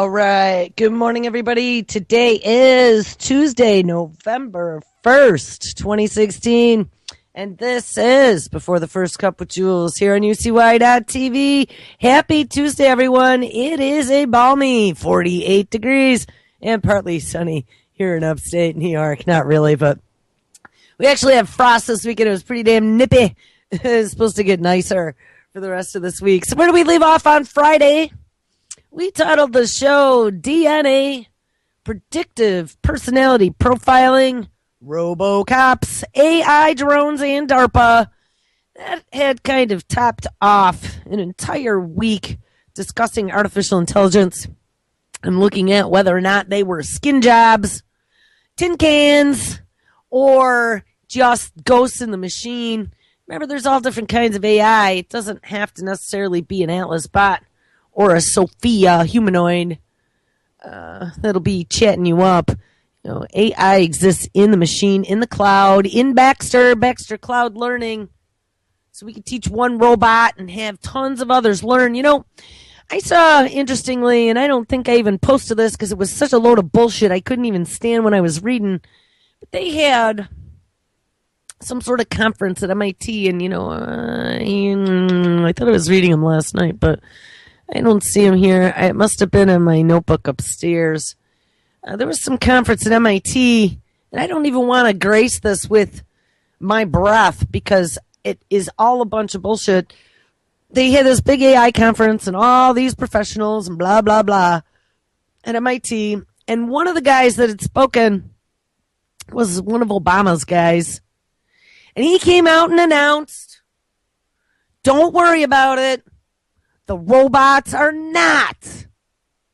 All right. Good morning, everybody. Today is Tuesday, November 1st, 2016. And this is Before the First Cup with Jules here on UCY.TV. Happy Tuesday, everyone. It is a balmy 48 degrees and partly sunny here in upstate New York. Not really, but we actually have frost this weekend. It was pretty damn nippy. It's supposed to get nicer for the rest of this week. So where do we leave off on Friday? We titled the show DNA, Predictive Personality Profiling, RoboCops, AI Drones, and DARPA. That had kind of topped off an entire week discussing artificial intelligence and looking at whether or not they were skin jobs, tin cans, or just ghosts in the machine. Remember, there's all different kinds of AI. It doesn't have to necessarily be an Atlas bot or a Sophia humanoid that'll be chatting you up. You know, AI exists in the machine, in the cloud, in Baxter Cloud Learning. So we can teach one robot and have tons of others learn. You know, I saw, interestingly, and I don't think I even posted this because it was such a load of bullshit I couldn't even stand when I was reading. But they had some sort of conference at MIT, and, you know, I thought I was reading them last night, but I don't see him here. It must have been in my notebook upstairs. There was some conference at MIT, and I don't even want to grace this with my breath because it is all a bunch of bullshit. They had this big AI conference and all these professionals and blah, blah, blah at MIT. And one of the guys that had spoken was one of Obama's guys. And he came out and announced, don't worry about it. The robots are not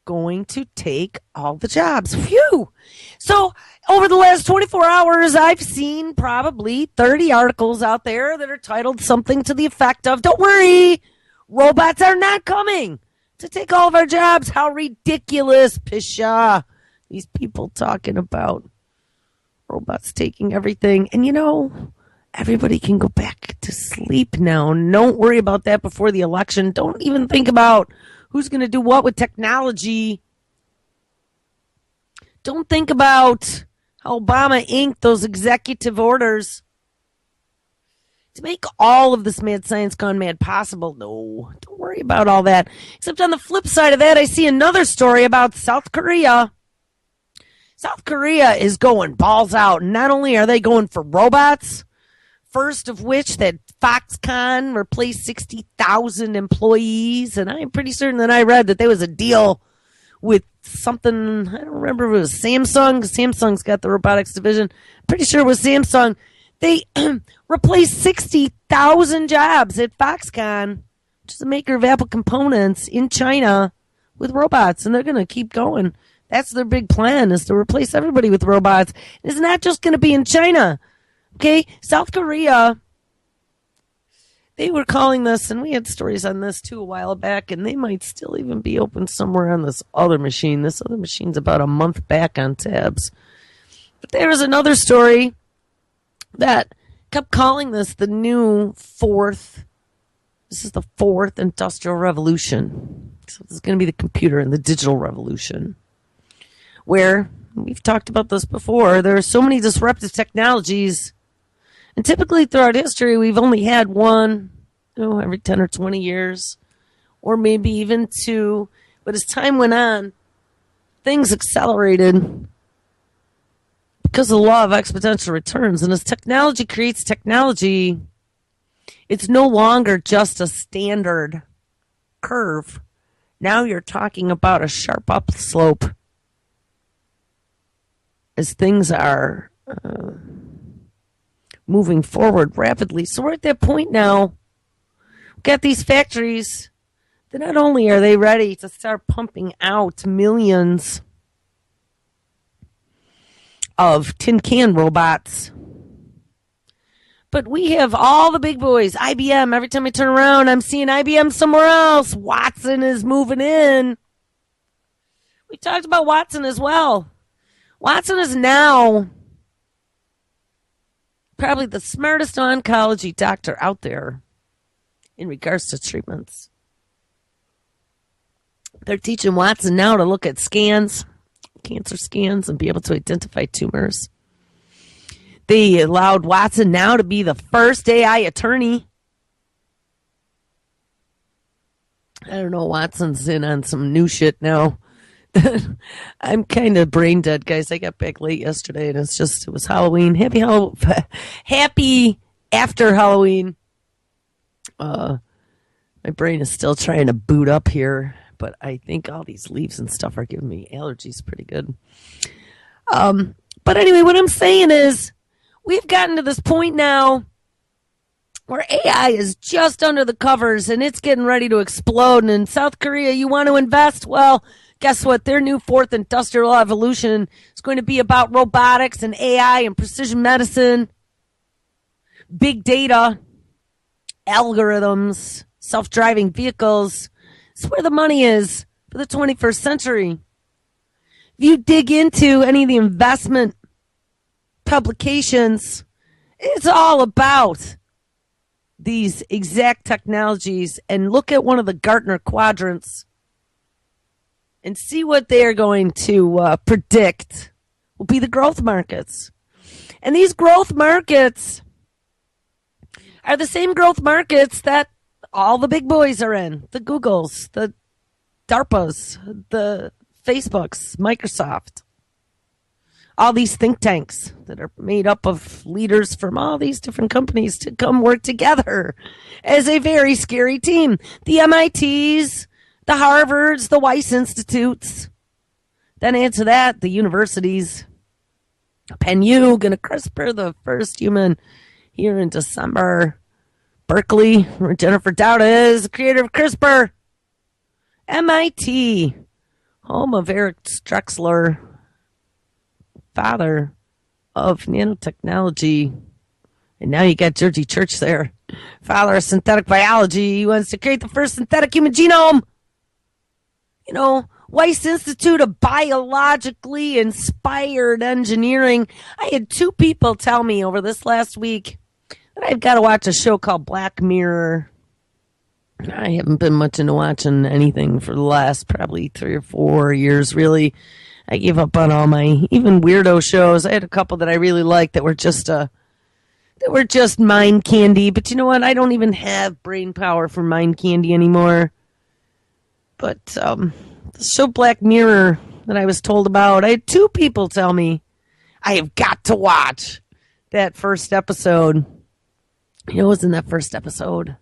going to take all the jobs. Phew. So over the last 24 hours, I've seen probably 30 articles out there that are titled something to the effect of, don't worry, robots are not coming to take all of our jobs. How ridiculous, Pisha. These people talking about robots taking everything. And you know, everybody can go back to sleep now. Don't worry about that before the election. Don't even think about who's going to do what with technology. Don't think about how Obama inked those executive orders to make all of this mad science gone mad possible. No, don't worry about all that. Except on the flip side of that, I see another story about South Korea. South Korea is going balls out. Not only are they going for robots, first of which that Foxconn replaced 60,000 employees. And I'm pretty certain that I read that there was a deal with something, I don't remember if it was Samsung. Samsung's got the robotics division. Pretty sure it was Samsung. They replaced 60,000 jobs at Foxconn, which is a maker of Apple components in China, with robots. And they're going to keep going. That's their big plan, is to replace everybody with robots. It's not just going to be in China. Okay, South Korea, they were calling this, and we had stories on this too a while back, and they might still even be open somewhere on this other machine. This other machine's about a month back on tabs. But there was another story that kept calling this the fourth industrial revolution. So this is going to be the computer and the digital revolution, where we've talked about this before. There are so many disruptive technologies. And typically throughout history, we've only had one, every 10 or 20 years, or maybe even two. But as time went on, things accelerated because of the law of exponential returns. And as technology creates technology, it's no longer just a standard curve. Now you're talking about a sharp upslope as things are moving forward rapidly. So we're at that point now. We've got these factories that not only are they ready to start pumping out millions of tin can robots, but we have all the big boys. IBM, every time I turn around, I'm seeing IBM somewhere else. Watson is moving in. We talked about Watson as well. Watson is now probably the smartest oncology doctor out there in regards to treatments. They're teaching Watson now to look at scans, cancer scans, and be able to identify tumors. They allowed Watson now to be the first AI attorney. I don't know, Watson's in on some new shit now. I'm kind of brain dead, guys. I got back late yesterday, and it was Halloween. Happy after Halloween. My brain is still trying to boot up here, but I think all these leaves and stuff are giving me allergies pretty good. But anyway, what I'm saying is, we've gotten to this point now where AI is just under the covers and it's getting ready to explode. And in South Korea, you want to invest? Well, guess what? Their new fourth industrial revolution is going to be about robotics and AI and precision medicine, big data, algorithms, self-driving vehicles. It's where the money is for the 21st century. If you dig into any of the investment publications, it's all about these exact technologies. And look at one of the Gartner quadrants and see what they're going to predict will be the growth markets. And these growth markets are the same growth markets that all the big boys are in. The Googles, the DARPAs, the Facebooks, Microsoft. All these think tanks that are made up of leaders from all these different companies to come work together as a very scary team. The MITs, the Harvards, the Weiss Institutes. Then add to that, the universities. Penn U, going to CRISPR the first human here in December. Berkeley, where Jennifer Dowd is, the creator of CRISPR. MIT, home of Eric Drexler, father of nanotechnology. And now you got Georgie Church there, father of synthetic biology. He wants to create the first synthetic human genome. You know, Weiss Institute of Biologically Inspired Engineering. I had two people tell me over this last week that I've got to watch a show called Black Mirror. I haven't been much into watching anything for the last probably 3 or 4 years, really. I gave up on all my even weirdo shows. I had a couple that I really liked that were just mind candy. But you know what? I don't even have brain power for mind candy anymore. But the show Black Mirror that I was told about, I had two people tell me I have got to watch that first episode. You know what's in that first episode?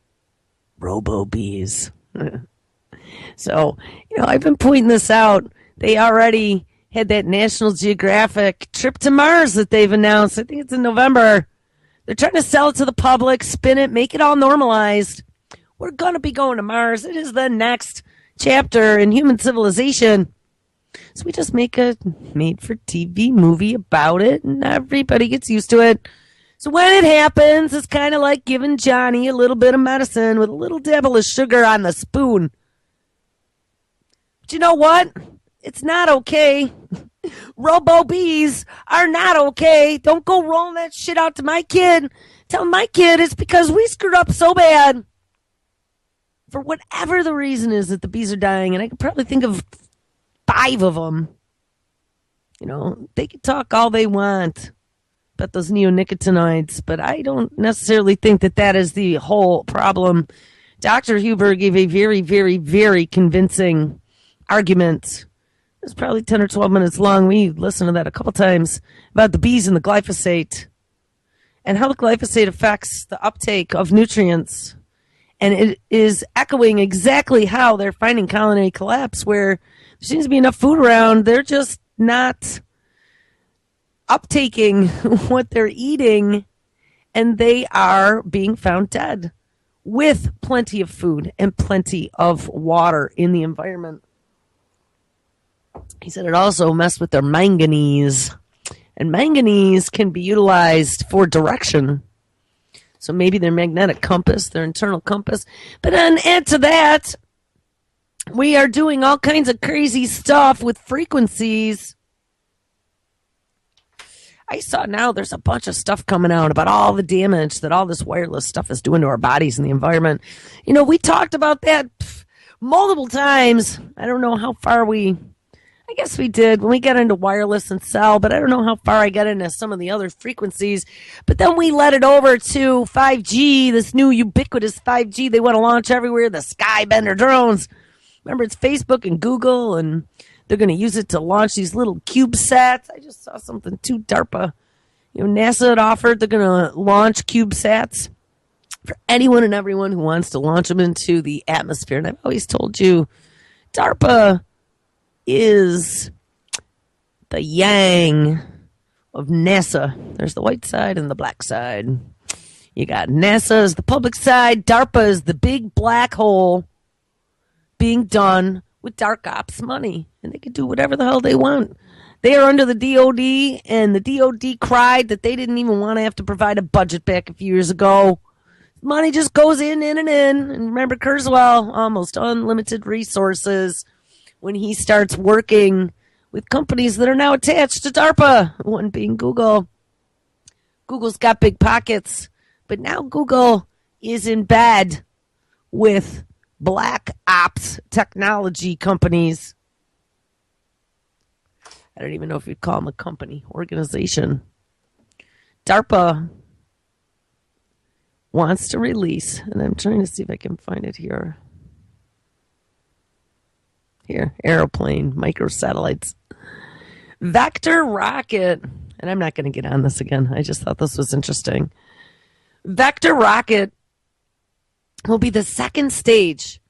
Robo-bees. So, you know, I've been pointing this out. They already had that National Geographic trip to Mars that they've announced. I think it's in November. They're trying to sell it to the public, spin it, make it all normalized. We're going to be going to Mars. It is the next chapter in human civilization. So we just make a made-for-TV movie about it, and everybody gets used to it. So when it happens, it's kind of like giving Johnny a little bit of medicine with a little dabble of sugar on the spoon. But you know what? It's not okay. Robo-bees are not okay. Don't go rolling that shit out to my kid. Tell my kid it's because we screwed up so bad. For whatever the reason is that the bees are dying, and I could probably think of 5 of them. You know, they can talk all they want about those neonicotinoids, but I don't necessarily think that that is the whole problem. Dr. Huber gave a very, very, very convincing argument. It was probably 10 or 12 minutes long. We listened to that a couple times about the bees and the glyphosate and how the glyphosate affects the uptake of nutrients. And it is echoing exactly how they're finding colony collapse, where there seems to be enough food around. They're just not uptaking what they're eating, and they are being found dead with plenty of food and plenty of water in the environment. He said it also messed with their manganese, and manganese can be utilized for direction. So maybe their magnetic compass, their internal compass. But then add to that, we are doing all kinds of crazy stuff with frequencies. I saw now there's a bunch of stuff coming out about all the damage that all this wireless stuff is doing to our bodies and the environment. You know, we talked about that multiple times. I don't know how far I guess we did when we got into wireless and cell, but I don't know how far I got into some of the other frequencies. But then we led it over to 5G, this new ubiquitous 5G they want to launch everywhere, the Skybender drones. Remember, it's Facebook and Google, and they're going to use it to launch these little CubeSats. I just saw something too, DARPA. NASA had offered they're going to launch CubeSats for anyone and everyone who wants to launch them into the atmosphere. And I've always told you, DARPA is the yang of NASA. There's the white side and the black side. You got NASA as the public side. DARPA is the big black hole being done with dark ops money. And they can do whatever the hell they want. They are under the DOD, and the DOD cried that they didn't even want to have to provide a budget back a few years ago. Money just goes in. And remember, Kurzweil, almost unlimited resources when he starts working with companies that are now attached to DARPA, one being Google. Google's got big pockets, but now Google is in bed with black ops technology companies. I don't even know if you'd call them a company, organization. DARPA wants to release, and I'm trying to see if I can find it here. Here, airplane, microsatellites. Vector rocket, and I'm not going to get on this again. I just thought this was interesting. Vector rocket will be the second stage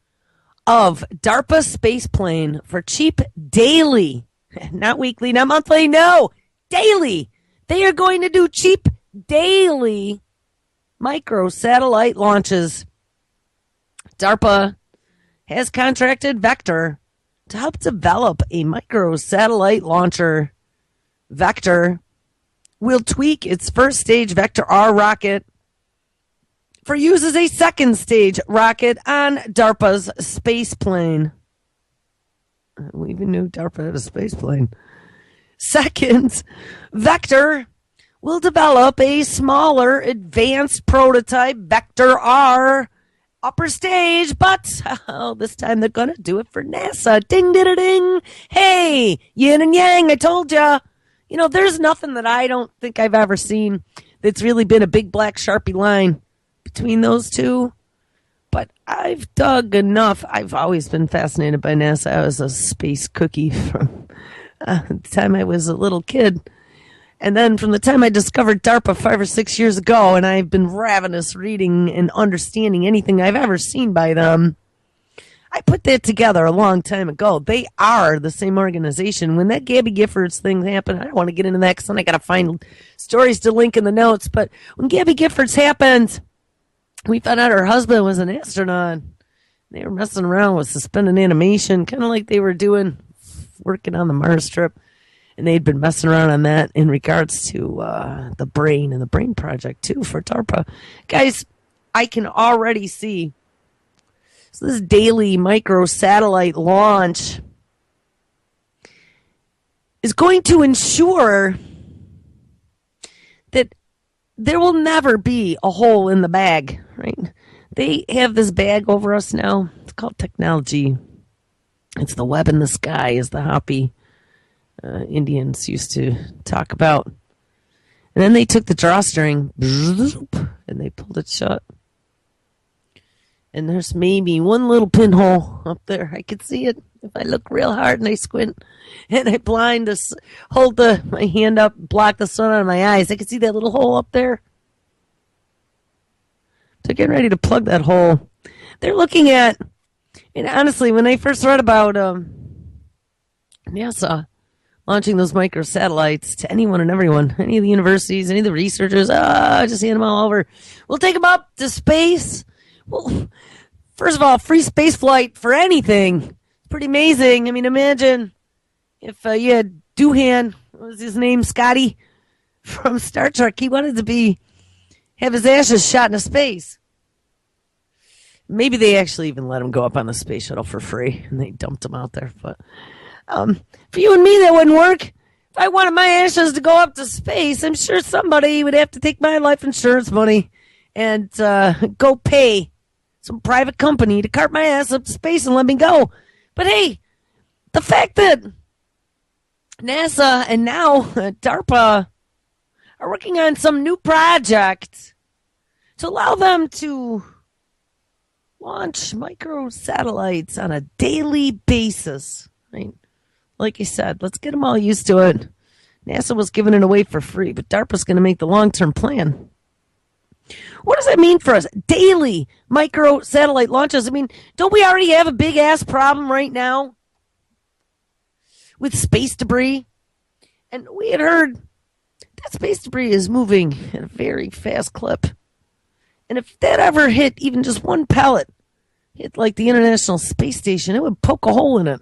of DARPA spaceplane for cheap daily, not weekly, not monthly, no, daily. They are going to do cheap daily microsatellite launches. DARPA has contracted Vector to help develop a microsatellite launcher. Vector will tweak its first stage Vector R rocket for use as a second stage rocket on DARPA's space plane. We even knew DARPA had a space plane. Second, Vector will develop a smaller, advanced prototype Vector R upper stage, but this time they're going to do it for NASA. Ding, ding, ding. Hey, yin and yang, I told ya. There's nothing that I don't think I've ever seen that's really been a big black Sharpie line between those two. But I've dug enough. I've always been fascinated by NASA. I was a space cookie from the time I was a little kid. And then from the time I discovered DARPA 5 or 6 years ago, and I've been ravenous reading and understanding anything I've ever seen by them, I put that together a long time ago. They are the same organization. When that Gabby Giffords thing happened, I don't want to get into that because then I got to find stories to link in the notes. But when Gabby Giffords happened, we found out her husband was an astronaut. They were messing around with suspended animation, kind of like they were working on the Mars trip. And they'd been messing around on that in regards to the brain and the brain project, too, for DARPA. Guys, I can already see. So this daily microsatellite launch is going to ensure that there will never be a hole in the bag, right? They have this bag over us now. It's called technology. It's the web in the sky, as the Hopi Indians used to talk about. And then they took the drawstring and they pulled it shut. And there's maybe one little pinhole up there. I could see it if I look real hard and I squint and I hold my hand up, block the sun out of my eyes. I could see that little hole up there. So getting ready to plug that hole. They're looking at, and honestly, when I first read about NASA launching those microsatellites to anyone and everyone, any of the universities, any of the researchers, just hand them all over. We'll take them up to space. Well, first of all, free space flight for anything. It's pretty amazing. I mean, imagine if you had Doohan, what was his name, Scotty, from Star Trek. He wanted to have his ashes shot into space. Maybe they actually even let him go up on the space shuttle for free, and they dumped him out there. But for you and me, that wouldn't work. If I wanted my ashes to go up to space, I'm sure somebody would have to take my life insurance money and go pay some private company to cart my ass up to space and let me go. But hey, the fact that NASA and now DARPA are working on some new project to allow them to launch microsatellites on a daily basis. Right? Like I said, let's get them all used to it. NASA was giving it away for free, but DARPA's going to make the long-term plan. What does that mean for us? Daily microsatellite launches. I mean, don't we already have a big-ass problem right now with space debris? And we had heard that space debris is moving at a very fast clip. And if that ever hit even just one pellet, hit like the International Space Station, it would poke a hole in it.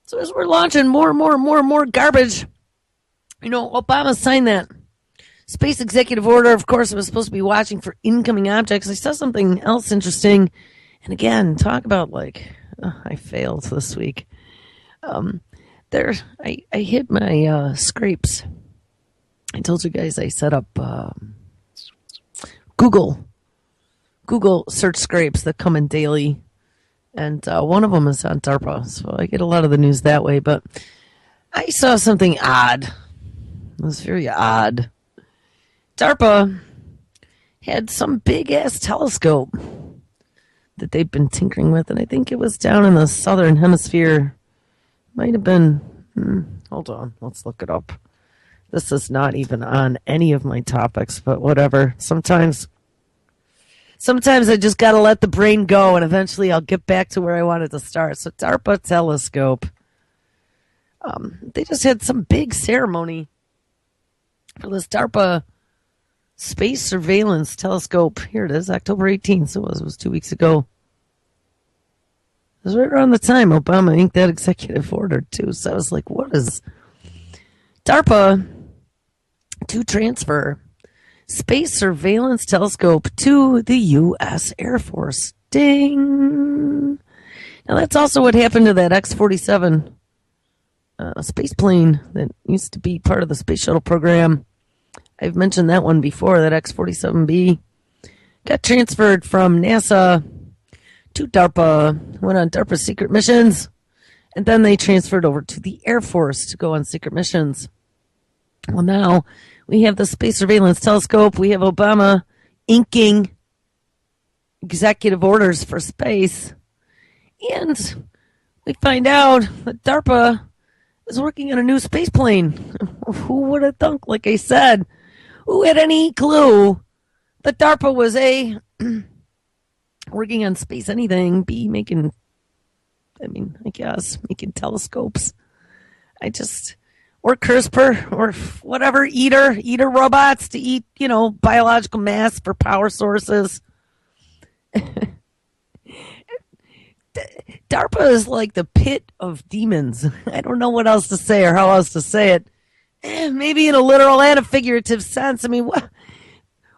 So as we're launching more garbage, Obama signed that space executive order. Of course, it was supposed to be watching for incoming objects. I saw something else interesting. And again, talk about I failed this week. I hit my scrapes. I told you guys I set up Google search scrapes that come in daily. And one of them is on DARPA, so I get a lot of the news that way. But I saw something odd. It was very odd. DARPA had some big-ass telescope that they've been tinkering with, and I think it was down in the southern hemisphere. Might have been... hold on, let's look it up. This is not even on any of my topics, but whatever. Sometimes I just got to let the brain go, and eventually I'll get back to where I wanted to start. So DARPA telescope. They just had some big ceremony for this DARPA space surveillance telescope. Here it is, October 18th. So it was 2 weeks ago. It was right around the time Obama inked that executive order, too. So I was like, what is DARPA to transfer space surveillance telescope to the U.S. Air Force? Ding! Now, that's also what happened to that X-47 space plane that used to be part of the space shuttle program. I've mentioned that one before, that X-47B. Got transferred from NASA to DARPA, went on DARPA secret missions, and then they transferred over to the Air Force to go on secret missions. Well, now we have the Space Surveillance Telescope. We have Obama inking executive orders for space. And we find out that DARPA is working on a new space plane. Who would have thunk, like I said? Who had any clue that DARPA was A, working on space anything, B, making telescopes. Or CRISPR, or whatever, eater robots to eat, biological mass for power sources. DARPA is like the pit of demons. I don't know what else to say or how else to say it. Maybe in a literal and a figurative sense. I mean,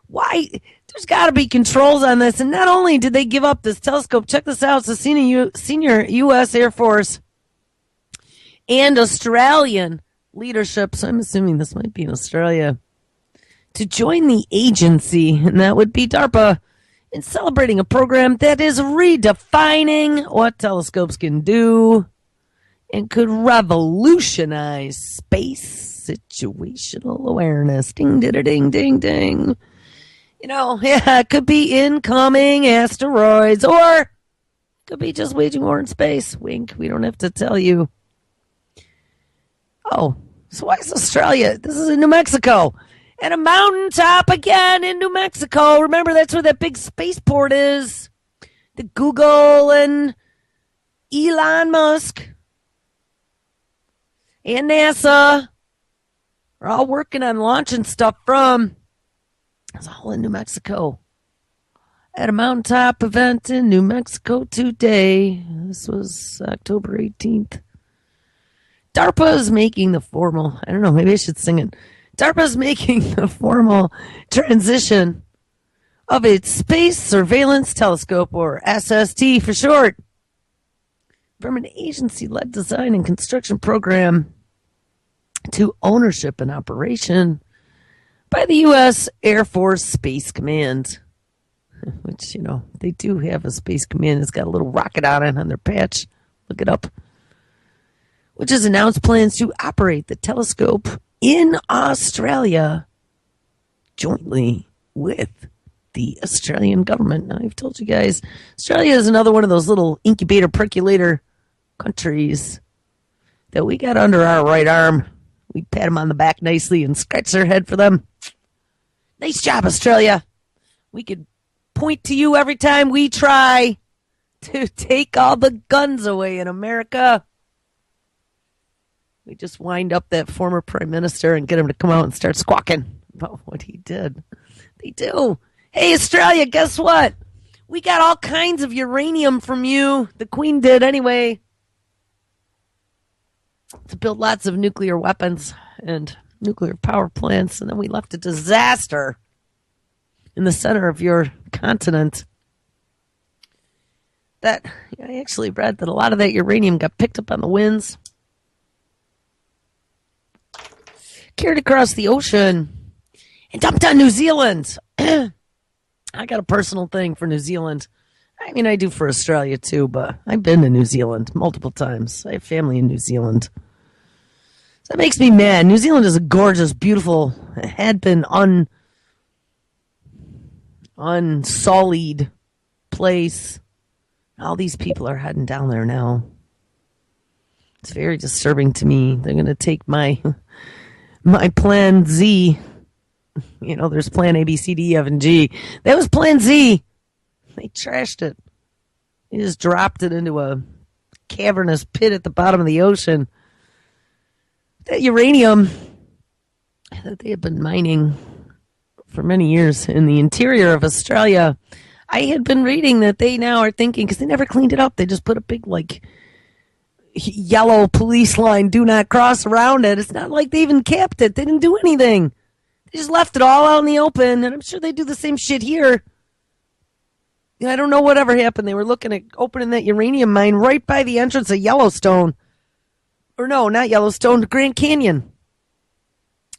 why? There's got to be controls on this. And not only did they give up this telescope, check this out. It's the senior U.S. Air Force and Australian leadership, so I'm assuming this might be in Australia, to join the agency, and that would be DARPA, in celebrating a program that is redefining what telescopes can do and could revolutionize space situational awareness. Ding, ding, ding, ding, ding. It could be incoming asteroids, or it could be just waging war in space. Wink, we don't have to tell you. Oh, so why is Australia? This is in New Mexico. And a mountaintop again in New Mexico. Remember, that's where that big spaceport is. The Google and Elon Musk and NASA are all working on launching stuff from. It's all in New Mexico. At a mountaintop event in New Mexico today. This was October 18th. DARPA is making the formal, I don't know, maybe I should sing it. DARPA is making the formal transition of its Space Surveillance Telescope, or SST for short, from an agency-led design and construction program to ownership and operation by the U.S. Air Force Space Command, which, they do have a space command. It's got a little rocket on it on their patch. Look it up. Which has announced plans to operate the telescope in Australia jointly with the Australian government. Now, I've told you guys, Australia is another one of those little incubator percolator countries that we got under our right arm. We pat them on the back nicely and scratch their head for them. Nice job, Australia. We could point to you every time we try to take all the guns away in America. We just wind up that former prime minister and get him to come out and start squawking about what he did. They do. Hey, Australia, guess what? We got all kinds of uranium from you. The Queen did anyway. To build lots of nuclear weapons and nuclear power plants. And then we left a disaster in the center of your continent. That I actually read that a lot of that uranium got picked up on the winds, carried across the ocean, and dumped on New Zealand. I got a personal thing for New Zealand. I mean, I do for Australia too, but I've been to New Zealand multiple times. I have family in New Zealand. So that makes me mad. New Zealand is a gorgeous, beautiful, had been unsullied place. All these people are heading down there now. It's very disturbing to me. They're going to take my plan Z. There's plan A, B, C, D, E, F, and G. That was plan Z. They trashed it. They just dropped it into a cavernous pit at the bottom of the ocean. That uranium that they have been mining for many years in the interior of Australia, I had been reading that they now are thinking, because they never cleaned it up, they just put a big, yellow police line, do not cross around it. It's not like they even capped it. They didn't do anything. They just left it all out in the open, and I'm sure they do the same shit here. I don't know whatever happened. They were looking at opening that uranium mine right by the entrance of Yellowstone. Or no, not Yellowstone, the Grand Canyon.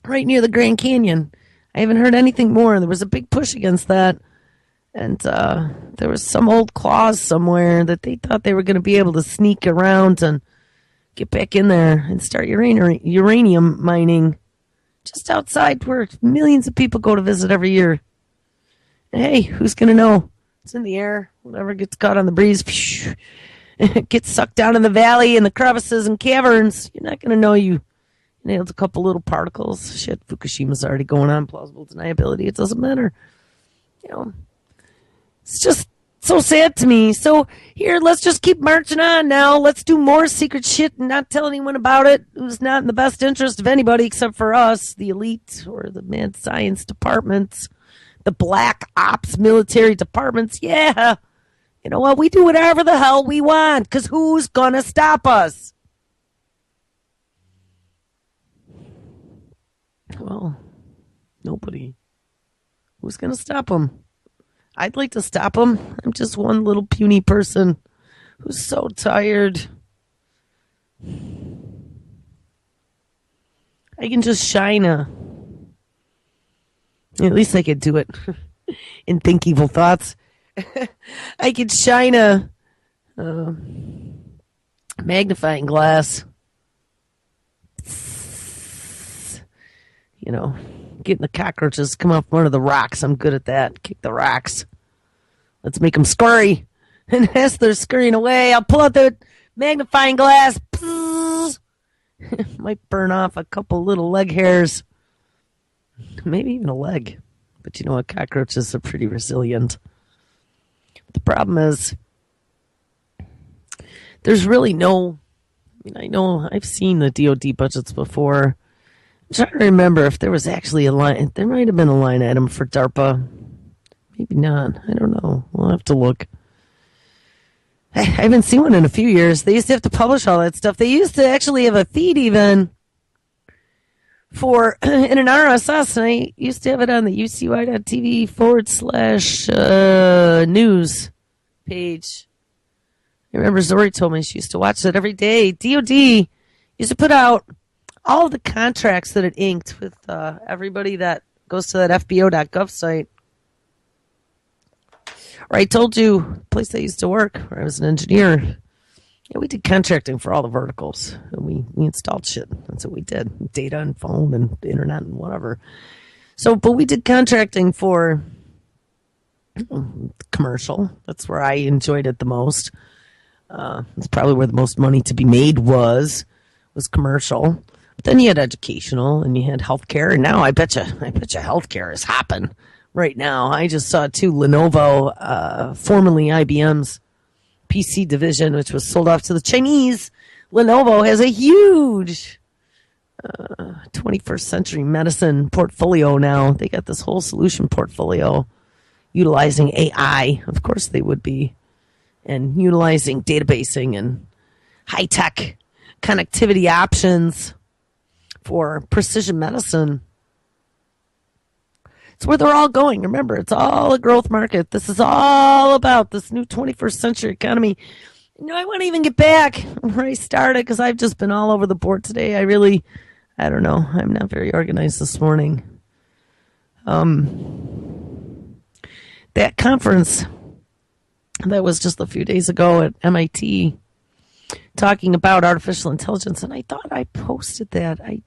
Right near the Grand Canyon. I haven't heard anything more. There was a big push against that. And there was some old clause somewhere that they thought they were going to be able to sneak around and get back in there and start uranium mining just outside where millions of people go to visit every year. And hey, who's going to know? It's in the air. Whatever gets caught on the breeze, it gets sucked down in the valley and the crevices and caverns. You're not going to know you nailed a couple little particles. Shit, Fukushima's already going on. Plausible deniability. It doesn't matter. It's just so sad to me. So here, let's just keep marching on now. Let's do more secret shit and not tell anyone about it. It was not in the best interest of anybody except for us, the elite or the mad science departments, the black ops military departments. Yeah. You know what? We do whatever the hell we want, because who's going to stop us? Well, nobody. Who's going to stop them? I'd like to stop them. I'm just one little puny person who's so tired. I can just shine at least I could do it and think evil thoughts. I could shine a magnifying glass. Getting the cockroaches come off one of the rocks. I'm good at that. Kick the rocks. Let's make them scurry. And as they're scurrying away, I'll pull out the magnifying glass. Might burn off a couple little leg hairs. Maybe even a leg. But you know what? Cockroaches are pretty resilient. The problem is, there's really no... I know I've seen the DOD budgets before. I'm trying to remember if there was actually a line. There might have been a line item for DARPA. Maybe not. I don't know. We'll have to look. I haven't seen one in a few years. They used to have to publish all that stuff. They used to actually have a feed even for in an RSS, and I used to have it on the ucy.tv/news page. I remember Zori told me she used to watch that every day. DOD used to put out all of the contracts that it inked with everybody that goes to that FBO.gov site. Or I told you, the place I used to work, where I was an engineer, yeah, we did contracting for all the verticals. And we installed shit. That's what we did. Data and phone and internet and whatever. So, but we did contracting for commercial. That's where I enjoyed it the most. That's probably where the most money to be made was commercial. But then you had educational and you had healthcare. And now I bet you healthcare is hopping right now. I just saw too, Lenovo, formerly IBM's PC division, which was sold off to the Chinese. Lenovo has a huge 21st century medicine portfolio now. They got this whole solution portfolio utilizing AI. Of course they would be. And utilizing databasing and high-tech connectivity options for precision medicine. It's where they're all going. Remember, it's all a growth market. This is all about this new 21st century economy. You know, I want to even get back where I started because I've just been all over the board today. I don't know. I'm not very organized this morning. That conference that was just a few days ago at MIT talking about artificial intelligence, and I thought I posted that. I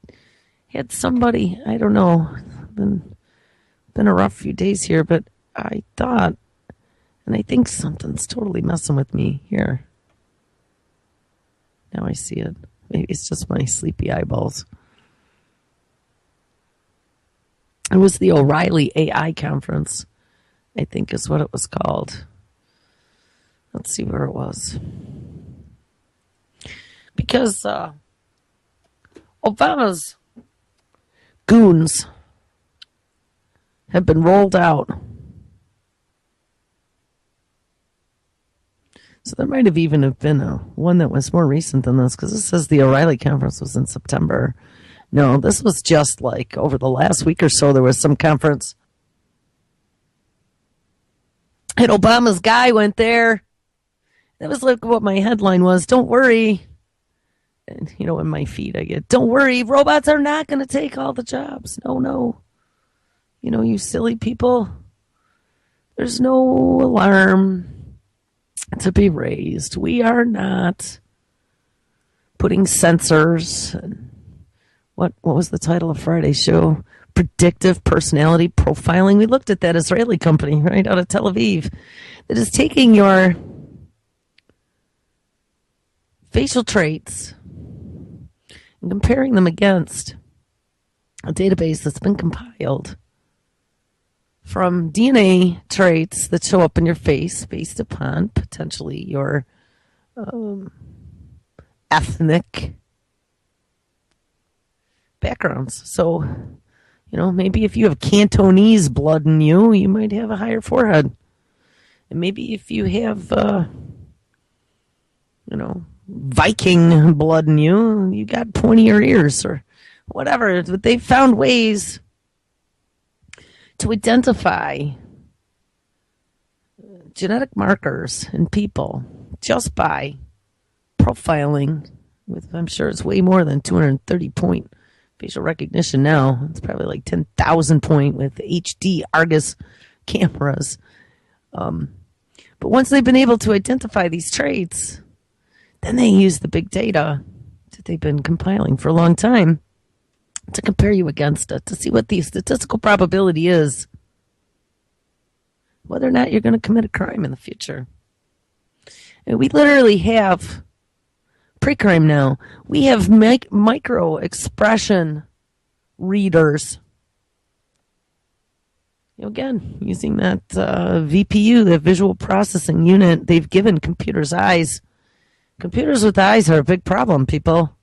had somebody, I don't know, been a rough few days here, but I thought, and I think something's totally messing with me here. Now I see it. Maybe it's just my sleepy eyeballs. It was the O'Reilly AI conference, I think is what it was called. Let's see where it was. Because Obama's goons have been rolled out. So there might have even been one that was more recent than this, because it says the O'Reilly conference was in September. No, this was just like over the last week or so, there was some conference. And Obama's guy went there. That was like what my headline was. Don't worry. And, you know, in my feed I get, don't worry, robots are not going to take all the jobs. No. You know, you silly people. There's no alarm to be raised. We are not putting sensors. What was the title of Friday's show? Predictive personality profiling. We looked at that Israeli company right out of Tel Aviv that is taking your facial traits and comparing them against a database that's been compiled from DNA traits that show up in your face based upon potentially your ethnic backgrounds. So, you know, maybe if you have Cantonese blood in you, you might have a higher forehead. And maybe if you have, Viking blood in you, you got pointier ears or whatever. But they've found ways to identify genetic markers in people just by profiling with, I'm sure it's way more than 230 point facial recognition now. It's probably like 10,000 point with HD Argus cameras. But once they've been able to identify these traits, then they use the big data that they've been compiling for a long time to compare you against it, to see what the statistical probability is, whether or not you're going to commit a crime in the future. And we literally have pre-crime now. We have micro expression readers. You know, again, using that VPU, the visual processing unit they've given computers' eyes. Computers with eyes are a big problem, people.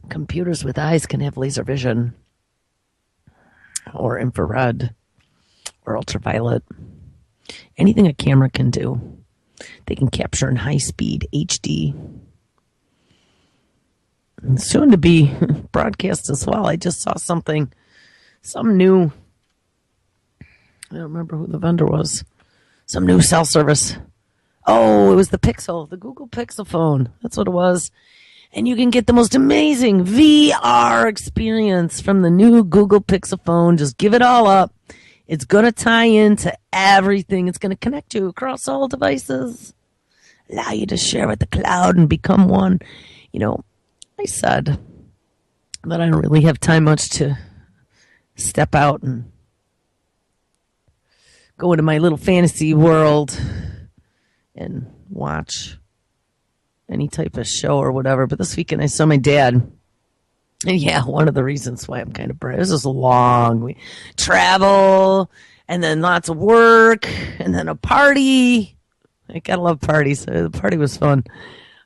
Computers with eyes can have laser vision or infrared or ultraviolet. Anything a camera can do. They can capture in high speed HD. And soon to be broadcast as well. I just saw some new, I don't remember who the vendor was, some new cell service. Oh, it was the Pixel, the Google Pixel phone. That's what it was. And you can get the most amazing VR experience from the new Google Pixel phone. Just give it all up. It's going to tie into everything. It's going to connect you across all devices, allow you to share with the cloud and become one. You know, I said that I don't really have time much to step out and go into my little fantasy world and watch any type of show or whatever. But this weekend I saw my dad. And yeah, one of the reasons why I'm kind of brave. This is long. We travel and then lots of work and then a party. I gotta love parties. The party was fun.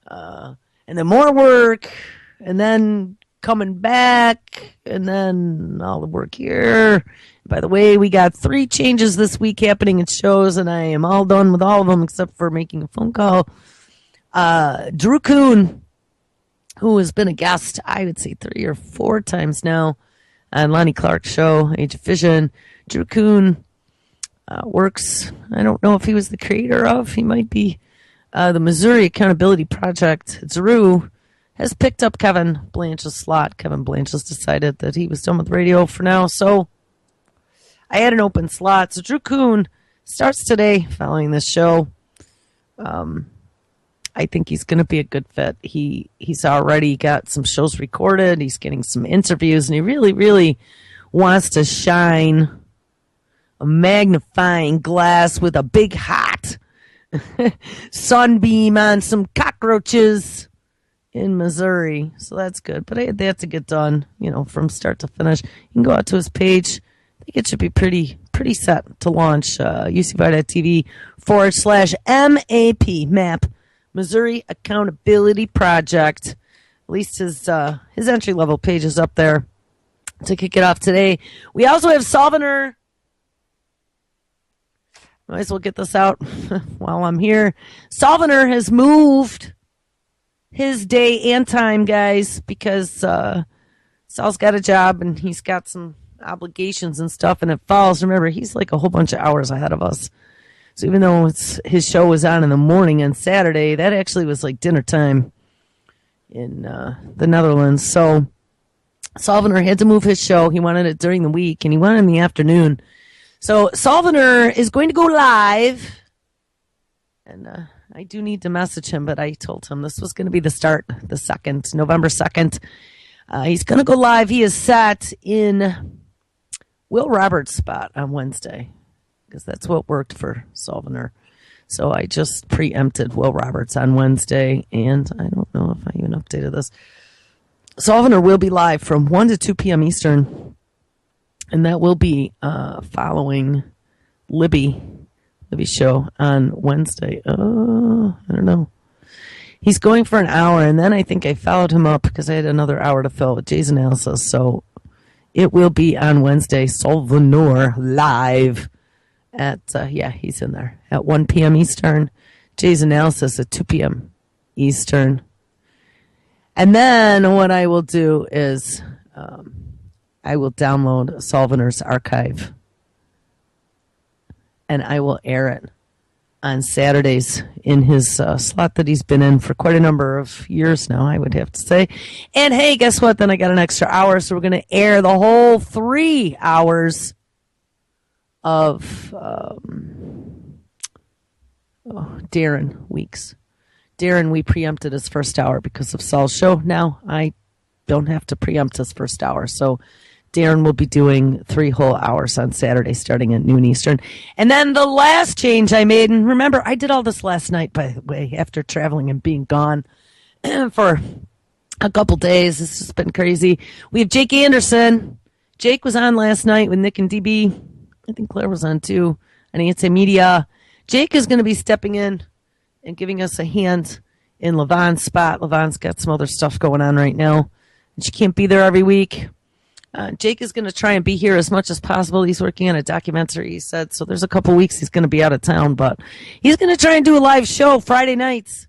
And then more work and then coming back and then all the work here. By the way, we got 3 changes this week happening at shows, and I am all done with all of them except for making a phone call. Drew Kuhn, who has been a guest, I would say 3 or 4 times now on Lonnie Clark's show, Age of Vision. Drew Kuhn works, I don't know if he was the creator of, he might be, the Missouri Accountability Project. Drew has picked up Kevin Blanch's slot. Kevin Blanch has decided that he was done with radio for now, so I had an open slot. So Drew Kuhn starts today following this show. I think he's going to be a good fit. He's already got some shows recorded. He's getting some interviews, and he really, really wants to shine a magnifying glass with a big hot sunbeam on some cockroaches in Missouri. So that's good. But they have to get done, from start to finish. You can go out to his page. I think it should be pretty set to launch ucvi.tv/MAP, Missouri Accountability Project. At least his entry-level page is up there to kick it off today. We also have Solvener. Might as well get this out while I'm here. Solvener has moved his day and time, guys, because Sal's got a job and he's got some obligations and stuff, and it falls. Remember, he's like a whole bunch of hours ahead of us. So even though his show was on in the morning on Saturday, that actually was like dinner time in the Netherlands. So Solvener had to move his show. He wanted it during the week, and he wanted it in the afternoon. So Solvener is going to go live, and I do need to message him, but I told him this was going to be the start, November 2nd. He's going to go live. He is set in Will Roberts' spot on Wednesday, because that's what worked for Solvener. So I just preempted Will Roberts on Wednesday, and I don't know if I even updated this. Solvener will be live from 1 to 2 p.m. Eastern, and that will be following Libby's show on Wednesday. I don't know. He's going for an hour, and then I think I followed him up because I had another hour to fill with Jay's analysis. So it will be on Wednesday, Solvener live at, he's in there, at 1 p.m. Eastern. Jay's analysis at 2 p.m. Eastern. And then what I will do is I will download Solvener's archive, and I will air it on Saturdays in his slot that he's been in for quite a number of years now, I would have to say. And hey, guess what? Then I got an extra hour, so we're going to air the whole 3 hours of Darren Weeks. Darren, we preempted his first hour because of Saul's show. Now I don't have to preempt his first hour, so Darren will be doing 3 whole hours on Saturday starting at noon Eastern. And then the last change I made, and remember, I did all this last night, by the way, after traveling and being gone for a couple days. It's just been crazy. We have Jake Anderson. Jake was on last night with Nick and DB. I think Claire was on too, and Anti-Media. Jake is going to be stepping in and giving us a hand in Levon's spot. Levon's got some other stuff going on right now, and she can't be there every week. Jake is going to try and be here as much as possible. He's working on a documentary, he said, so there's a couple weeks he's going to be out of town, but he's going to try and do a live show Friday nights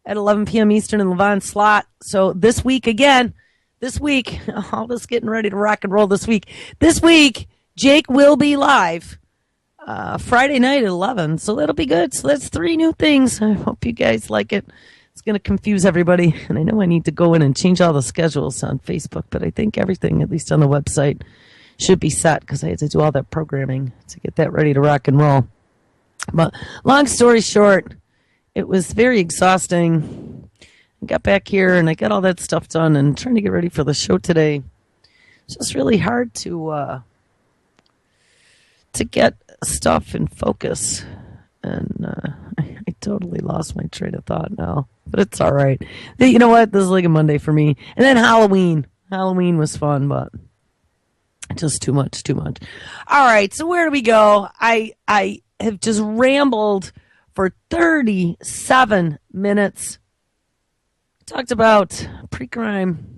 at 11 p.m. Eastern in Levon's slot. So this week, all this getting ready to rock and roll this week. This week, Jake will be live Friday night at 11, so that'll be good. So that's 3 new things. I hope you guys like it. It's going to confuse everybody. And I know I need to go in and change all the schedules on Facebook, but I think everything, at least on the website, should be set because I had to do all that programming to get that ready to rock and roll. But long story short, it was very exhausting. I got back here and I got all that stuff done and trying to get ready for the show today. It's just really hard to get stuff in focus. And I totally lost my train of thought now. But it's all right. You know what? This is like a Monday for me. And then Halloween. Halloween was fun, but just too much. All right, so where do we go? I have just rambled for 37 minutes. Talked about pre-crime.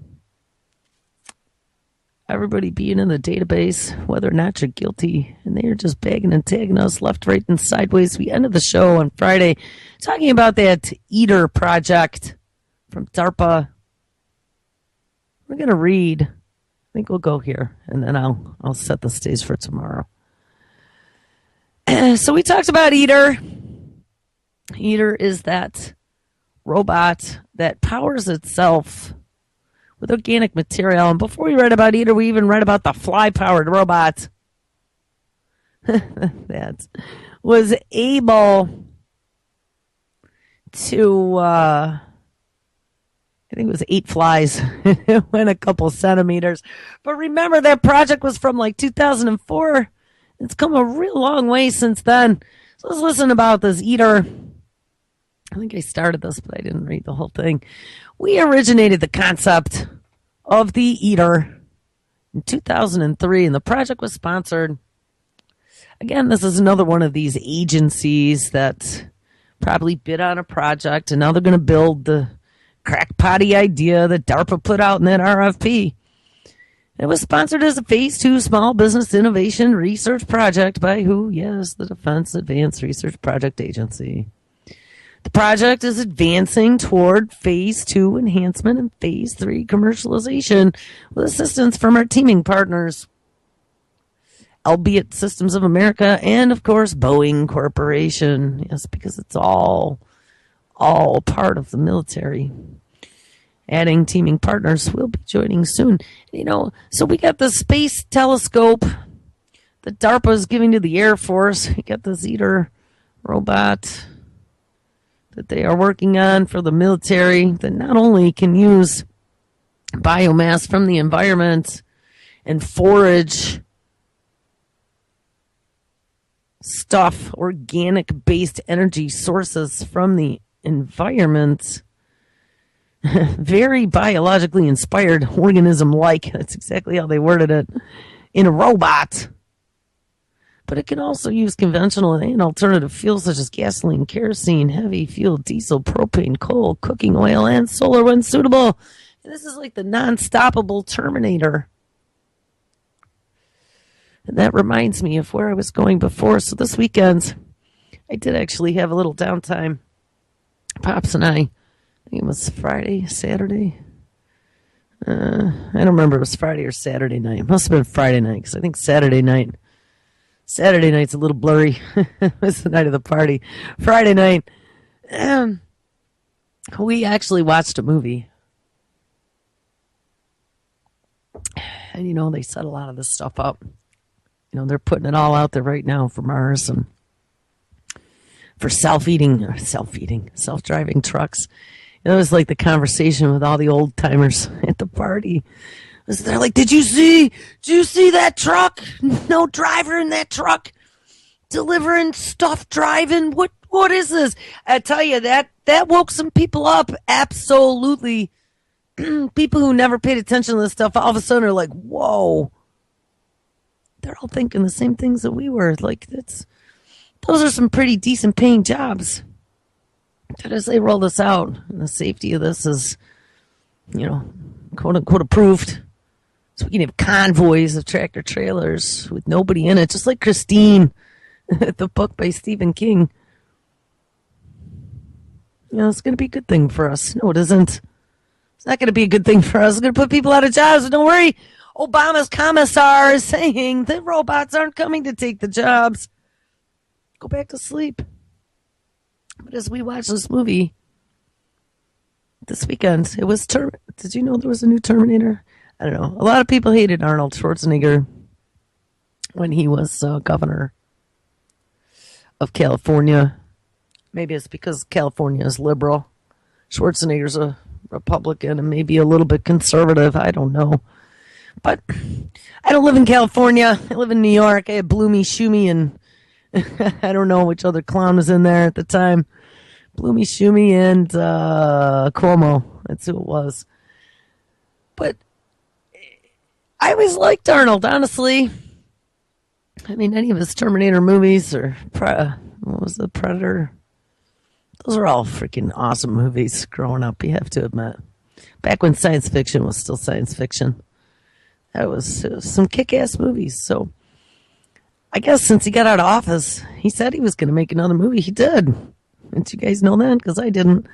Everybody being in the database, whether or not you're guilty, and they are just bagging and tagging us left, right, and sideways. We ended the show on Friday talking about that Eater project from DARPA. We're going to read. I think we'll go here, and then I'll set the stage for tomorrow. So we talked about Eater. Eater is that robot that powers itself with organic material. And before we read about Eater, we even read about the fly-powered robot that was able to, I think it was 8 flies. It went a couple centimeters. But remember, that project was from like 2004. It's come a real long way since then. So let's listen about this Eater. I think I started this, but I didn't read the whole thing. We originated the concept of the Eater in 2003, and the project was sponsored. Again, this is another one of these agencies that probably bid on a project, and now they're going to build the crackpotty idea that DARPA put out in that RFP. It was sponsored as a Phase 2 Small Business Innovation Research Project by who? Yes, the Defense Advanced Research Project Agency. The project is advancing toward Phase 2 enhancement and Phase 3 commercialization with assistance from our teaming partners, albeit Systems of America and, of course, Boeing Corporation. Yes, because it's all part of the military. Adding teaming partners will be joining soon. You know, so we got the space telescope that DARPA is giving to the Air Force. We got this Eater robot that they are working on for the military that not only can use biomass from the environment and forage stuff, organic-based energy sources from the environment, very biologically inspired organism-like, that's exactly how they worded it, in a robot. But it can also use conventional and alternative fuels such as gasoline, kerosene, heavy fuel, diesel, propane, coal, cooking oil, and solar when suitable. And this is like the non-stoppable Terminator. And that reminds me of where I was going before. So this weekend, I did actually have a little downtime. Pops and I think it was Friday, Saturday. I don't remember if it was Friday or Saturday night. It must have been Friday night because I think Saturday night's a little blurry. It was the night of the party. Friday night, we actually watched a movie. And, you know, they set a lot of this stuff up. You know, they're putting it all out there right now for Mars and for self-driving trucks. It was like the conversation with all the old timers at the party. They're like, did you see that truck? No driver in that truck delivering stuff, driving. What is this? I tell you, that woke some people up. Absolutely. People who never paid attention to this stuff all of a sudden are like, whoa. They're all thinking the same things that we were. Like, those are some pretty decent paying jobs. But as they roll this out, and the safety of this is, you know, quote unquote approved. So we can have convoys of tractor trailers with nobody in it, just like Christine, the book by Stephen King. You know, it's going to be a good thing for us. No, it isn't. It's not going to be a good thing for us. It's going to put people out of jobs. But don't worry. Obama's commissar is saying that robots aren't coming to take the jobs. Go back to sleep. But as we watch this movie, this weekend. It was Did you know there was a new Terminator? I don't know. A lot of people hated Arnold Schwarzenegger when he was governor of California. Maybe it's because California is liberal. Schwarzenegger's a Republican and maybe a little bit conservative. I don't know. But I don't live in California. I live in New York. I had Bloomy Shoomy and I don't know which other clown was in there at the time. Bloomy Shoomy and Cuomo. That's who it was. But I always liked Arnold, honestly. I mean, any of his Terminator movies or what was the Predator? Those are all freaking awesome movies growing up, you have to admit. Back when science fiction was still science fiction. That was some kick-ass movies. So I guess since he got out of office, he said he was going to make another movie. He did. Didn't you guys know that? Because I didn't.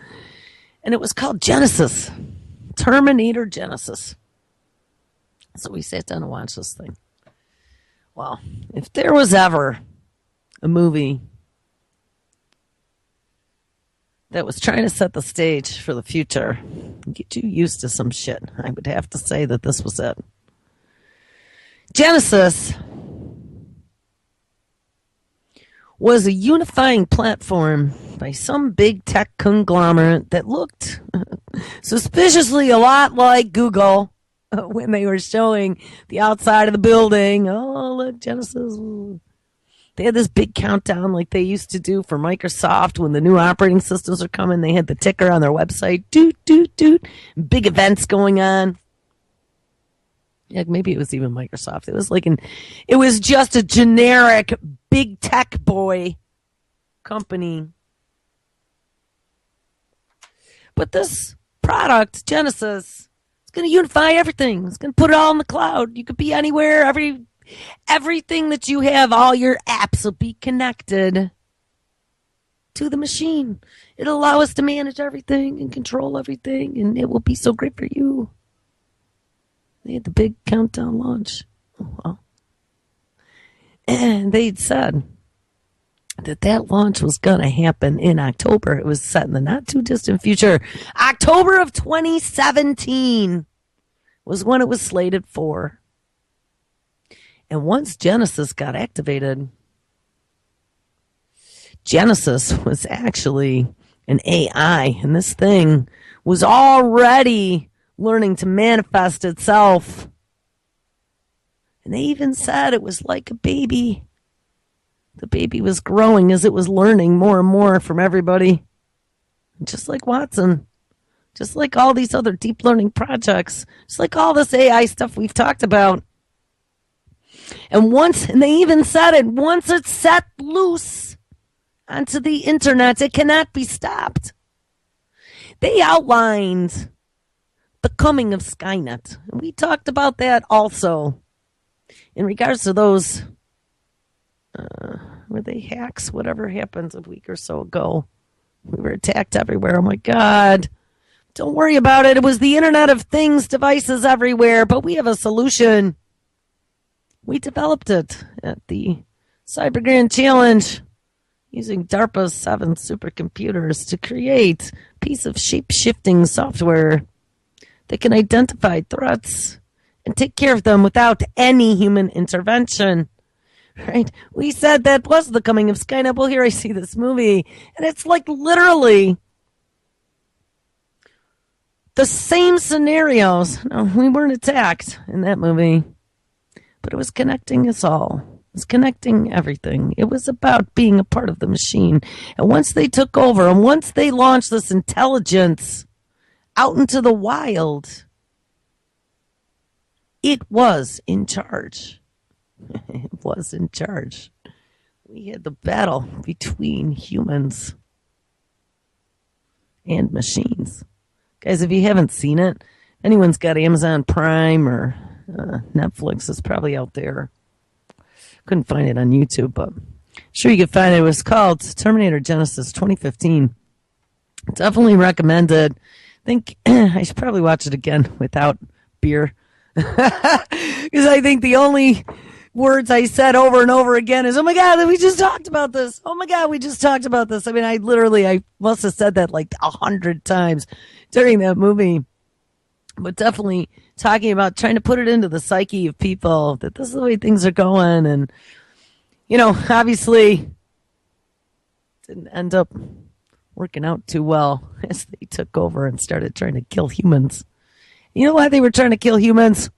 And it was called Genesis. Terminator Genesis. So we sat down and watched this thing. Well, if there was ever a movie that was trying to set the stage for the future, get you used to some shit, I would have to say that this was it. Genesis was a unifying platform by some big tech conglomerate that looked suspiciously a lot like Google when they were showing the outside of the building. Oh, look, Genesis. They had this big countdown like they used to do for Microsoft when the new operating systems are coming. They had the ticker on their website. Doot, doot, doot. Big events going on. Yeah, maybe it was even Microsoft. It was just a generic big tech boy company. But this product, Genesis, it's going to unify everything. It's going to put it all in the cloud. You could be anywhere. Everything that you have, all your apps will be connected to the machine. It'll allow us to manage everything and control everything, and it will be so great for you. They had the big countdown launch. Oh, well. And they'd said that launch was going to happen in October. It was set in the not-too-distant future. October of 2017 was when it was slated for. And once Genesis got activated, Genesis was actually an AI, and this thing was already learning to manifest itself. And they even said it was like a baby. The baby was growing as it was learning more and more from everybody. Just like Watson. Just like all these other deep learning projects. Just like all this AI stuff we've talked about. And they even said it, once it's set loose onto the internet, it cannot be stopped. They outlined the coming of Skynet. And we talked about that also. In regards to those, were they hacks? Whatever happened a week or so ago. We were attacked everywhere. Oh my God. Don't worry about it. It was the Internet of Things devices everywhere, but we have a solution. We developed it at the Cyber Grand Challenge using DARPA's 7 supercomputers to create a piece of shape-shifting software that can identify threats and take care of them without any human intervention. Right? We said that was the coming of Skynet. Well, here I see this movie, and it's like literally the same scenarios. No, we weren't attacked in that movie. But it was connecting us all. It was connecting everything. It was about being a part of the machine. And once they took over, and once they launched this intelligence out into the wild, it was in charge. It was in charge. We had the battle between humans and machines. Guys, if you haven't seen it, anyone's got Amazon Prime or Netflix, is probably out there. Couldn't find it on YouTube, but sure you could find it. It was called Terminator Genesis 2015. Definitely recommended. I think I should probably watch it again without beer. Because I think the only words I said over and over again is, oh my God, we just talked about this. Oh my God, we just talked about this. I mean, I must have said that like 100 times during that movie. But definitely talking about trying to put it into the psyche of people that this is the way things are going. And, obviously didn't end up working out too well as they took over and started trying to kill humans. You know why they were trying to kill humans?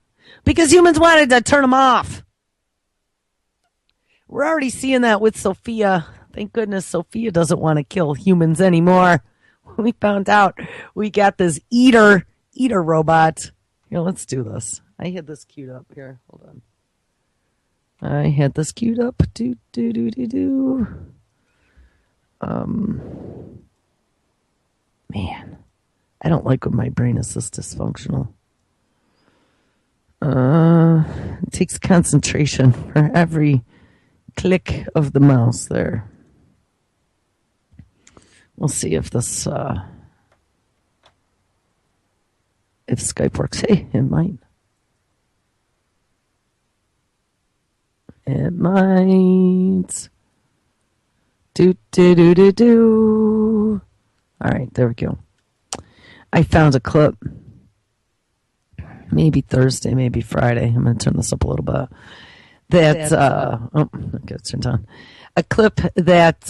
Because humans wanted to turn them off. We're already seeing that with Sophia. Thank goodness Sophia doesn't want to kill humans anymore. We found out we got this eater robot. Let's do this. I had this queued up here. Hold on. I had this queued up. Man, I don't like when my brain is this dysfunctional. It takes concentration for every click of the mouse there. We'll see if this if Skype works. Hey, it might. It might. Do. All right, there we go. I found a clip. Maybe Thursday, maybe Friday. I'm going to turn this up a little bit. Okay, it's turned on. A clip that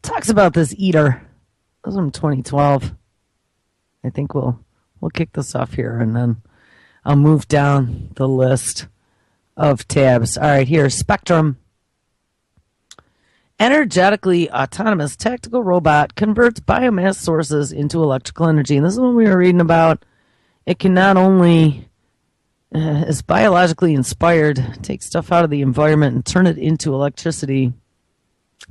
talks about this eater. This was from 2012. I think we'll kick this off here, and then I'll move down the list of tabs. All right, here, Spectrum. Energetically autonomous tactical robot converts biomass sources into electrical energy. And this is what we were reading about. It can not only is biologically inspired, take stuff out of the environment and turn it into electricity,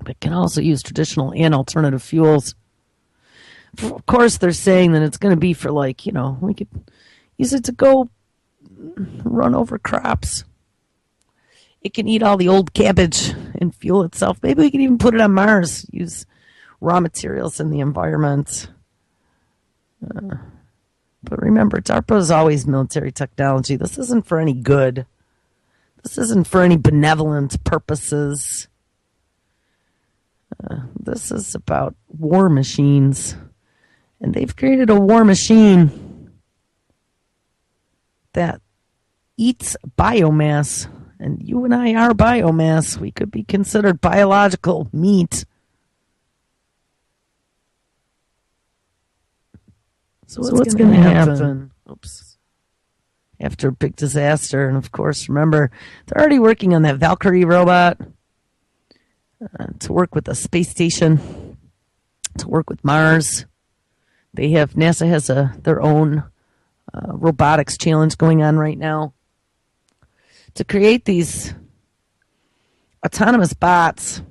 but can also use traditional and alternative fuels. Of course, they're saying that it's going to be for we could use it to go run over crops. It can eat all the old cabbage and fuel itself. Maybe we could even put it on Mars, use raw materials in the environment. But remember, DARPA is always military technology. This isn't for any good. This isn't for any benevolent purposes. This is about war machines. And they've created a war machine that eats biomass. And you and I are biomass. We could be considered biological meat. So what's going to happen? Oops. After a big disaster. And of course, remember, they're already working on that Valkyrie robot to work with the space station, to work with Mars. NASA has their own robotics challenge going on right now to create these autonomous bots,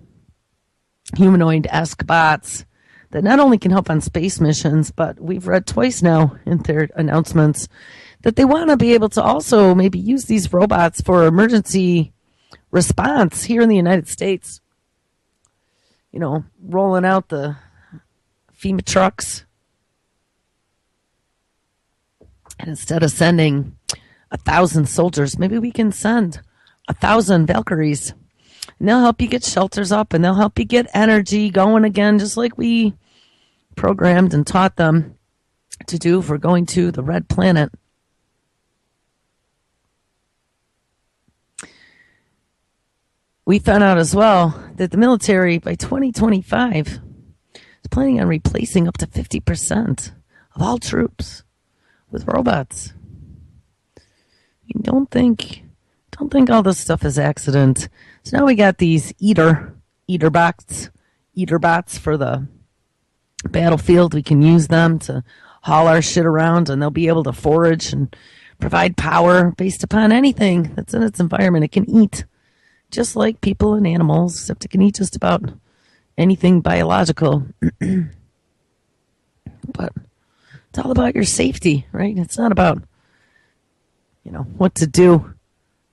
humanoid-esque bots, that not only can help on space missions, but we've read twice now in their announcements that they want to be able to also maybe use these robots for emergency response here in the United States. Rolling out the FEMA trucks. And instead of sending 1,000 soldiers, maybe we can send 1,000 Valkyries. And they'll help you get shelters up, and they'll help you get energy going again, just like we programmed and taught them to do for going to the Red Planet. We found out as well that the military, by 2025, is planning on replacing up to 50% of all troops with robots. Don't think all this stuff is accident. So now we got these eater bots for the battlefield. We can use them to haul our shit around, and they'll be able to forage and provide power based upon anything that's in its environment. It can eat just like people and animals, except it can eat just about anything biological. But it's all about your safety, right? It's not about what to do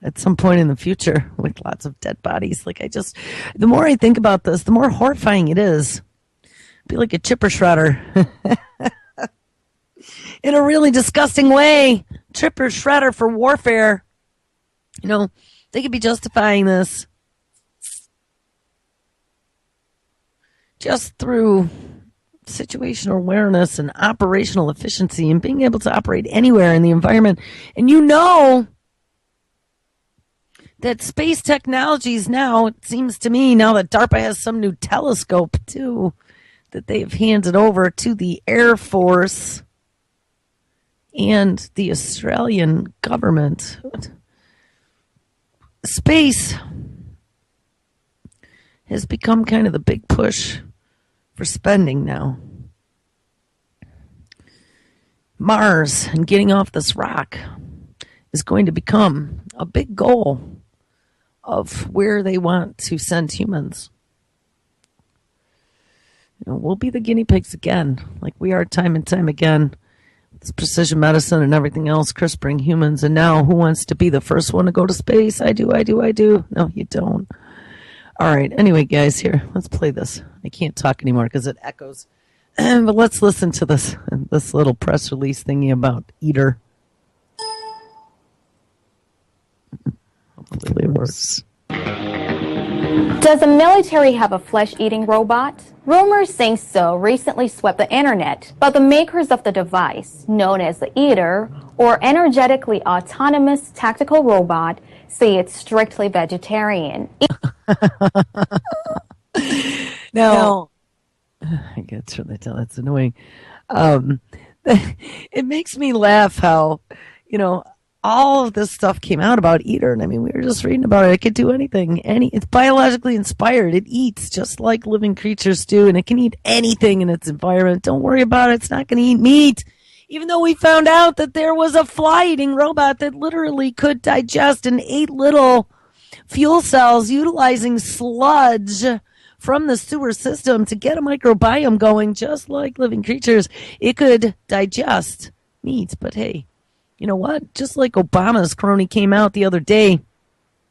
at some point in the future with lots of dead bodies. The more I think about this, the more horrifying it is. Be like a chipper shredder. In a really disgusting way. Chipper shredder for warfare. You know, they could be justifying this just through situational awareness and operational efficiency and being able to operate anywhere in the environment. And you know that space technologies now, it seems to me, now that DARPA has some new telescope too, that they've handed over to the Air Force and the Australian government. Space has become kind of the big push for spending now. Mars and getting off this rock is going to become a big goal of where they want to send humans. You know, we'll be the guinea pigs again, like we are time and time again. It's precision medicine and everything else, CRISPRing humans. And now who wants to be the first one to go to space? I do. No, you don't. All right. Anyway, guys, here, let's play this. I can't talk anymore because it echoes. But let's listen to this little press release thingy about Eater. Hopefully it works. Does the military have a flesh-eating robot? Rumors saying so recently swept the internet, but the makers of the device, known as the Eater, or energetically autonomous tactical robot, say it's strictly vegetarian. Now, I guess that's annoying. It makes me laugh how, all of this stuff came out about Eater, and I mean, we were just reading about it. It could do anything. It's biologically inspired. It eats just like living creatures do, and it can eat anything in its environment. Don't worry about it. It's not going to eat meat. Even though we found out that there was a fly-eating robot that literally could digest and ate little fuel cells utilizing sludge from the sewer system to get a microbiome going, just like living creatures. It could digest meat, but hey, you know what? Just like Obama's crony came out the other day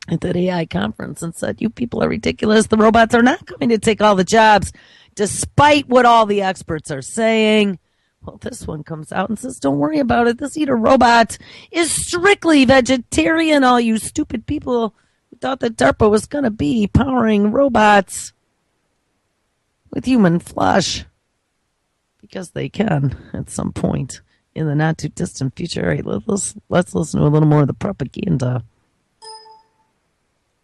at that AI conference and said, you people are ridiculous. The robots are not going to take all the jobs, despite what all the experts are saying. Well, this one comes out and says, don't worry about it. This Eater robot is strictly vegetarian. All you stupid people who thought that DARPA was going to be powering robots with human flesh, because they can at some point in the not too distant future. All right, let's listen to a little more of the propaganda.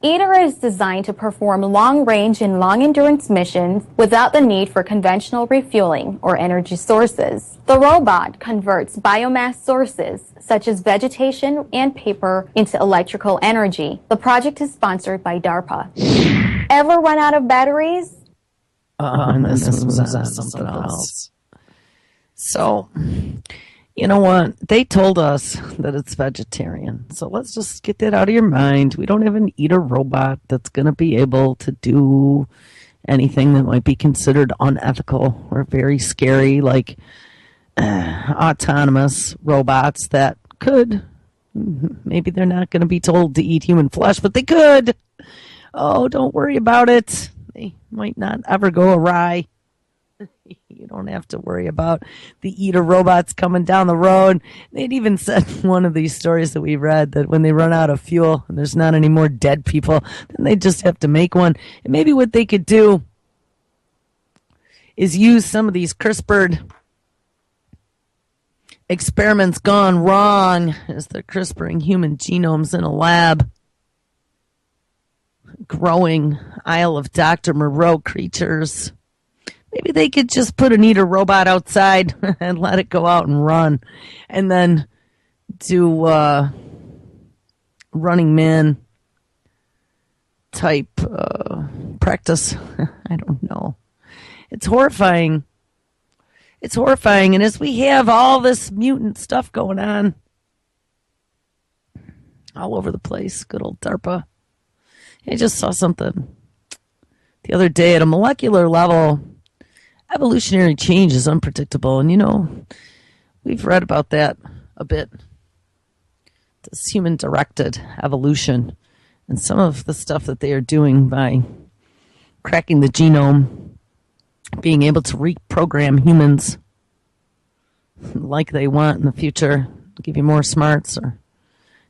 Eater is designed to perform long-range and long-endurance missions without the need for conventional refueling or energy sources. The robot converts biomass sources, such as vegetation and paper, into electrical energy. The project is sponsored by DARPA. Ever run out of batteries? And this was something else. So, you know what? They told us that it's vegetarian. So let's just get that out of your mind. We don't have an Eater robot that's going to be able to do anything that might be considered unethical or very scary, like autonomous robots that could. Maybe they're not going to be told to eat human flesh, but they could. Oh, don't worry about it. They might not ever go awry. You don't have to worry about the Eater robots coming down the road. They'd even said in one of these stories that we read that when they run out of fuel and there's not any more dead people, then they just have to make one. And maybe what they could do is use some of these CRISPRed experiments gone wrong as they're CRISPRing human genomes in a lab, growing Isle of Dr. Moreau creatures. Maybe they could just put an Eater robot outside and let it go out and run, and then do Running Man type practice. I don't know. It's horrifying. It's horrifying. And as we have all this mutant stuff going on all over the place, good old DARPA. I just saw something the other day at a molecular level. Evolutionary change is unpredictable, and we've read about that a bit. This human-directed evolution and some of the stuff that they are doing by cracking the genome, being able to reprogram humans like they want in the future, give you more smarts or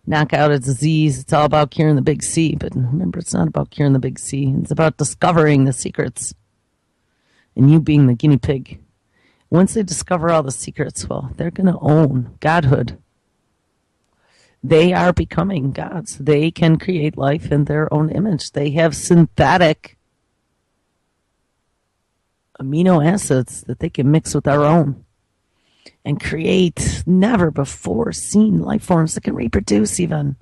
knock out a disease. It's all about curing the big C. But remember, it's not about curing the big C. It's about discovering the secrets. And you being the guinea pig. Once they discover all the secrets, well, they're going to own Godhood. They are becoming gods. They can create life in their own image. They have synthetic amino acids that they can mix with our own and create never before seen life forms that can reproduce even.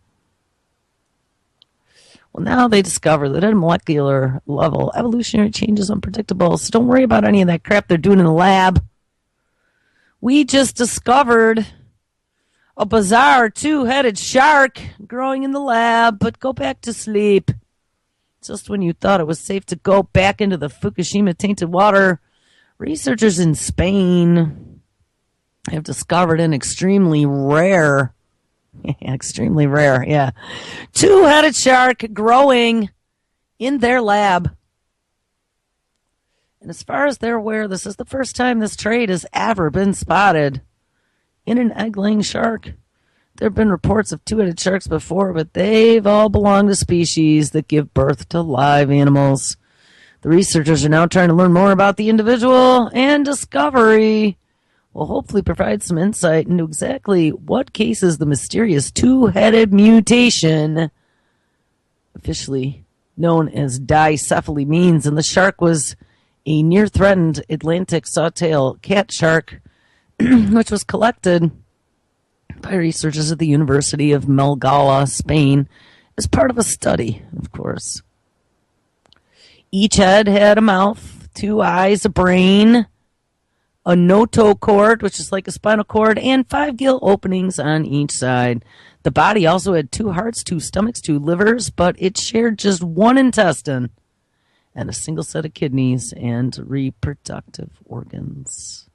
Well, now they discover that at a molecular level, evolutionary change is unpredictable. So don't worry about any of that crap they're doing in the lab. We just discovered a bizarre two-headed shark growing in the lab, but go back to sleep. Just when you thought it was safe to go back into the Fukushima-tainted water, researchers in Spain have discovered an extremely rare, two-headed shark growing in their lab. And as far as they're aware, this is the first time this trait has ever been spotted in an egg-laying shark. There have been reports of two-headed sharks before, but they've all belonged to species that give birth to live animals. The researchers are now trying to learn more about the individual, and discovery will hopefully provide some insight into exactly what cases the mysterious two-headed mutation, officially known as dicephaly, means. And the shark was a near-threatened Atlantic sawtail cat shark, which was collected by researchers at the University of Malaga, Spain, as part of a study, of course. Each head had a mouth, 2 eyes, a brain, a notochord, which is like a spinal cord, and 5 gill openings on each side. The body also had 2 hearts, 2 stomachs, 2 livers, but it shared just 1 intestine and a single set of kidneys and reproductive organs.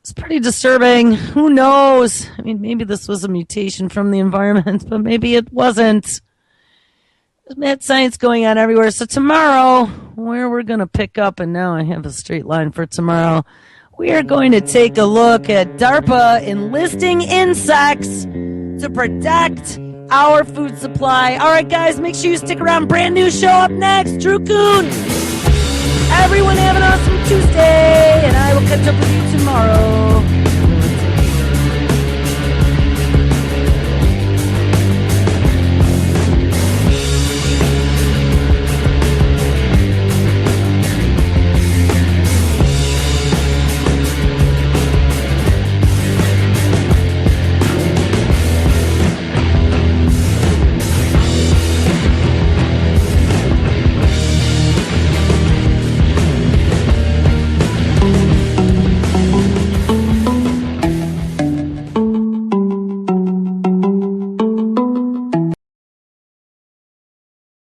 It's pretty disturbing. Who knows? I mean, maybe this was a mutation from the environment, but maybe it wasn't. There's mad science going on everywhere. So tomorrow, where we're going to pick up, and now I have a straight line for tomorrow, we are going to take a look at DARPA enlisting insects to protect our food supply. All right, guys, make sure you stick around. Brand new show up next. Drew Coon. Everyone have an awesome Tuesday, and I will catch up with you tomorrow.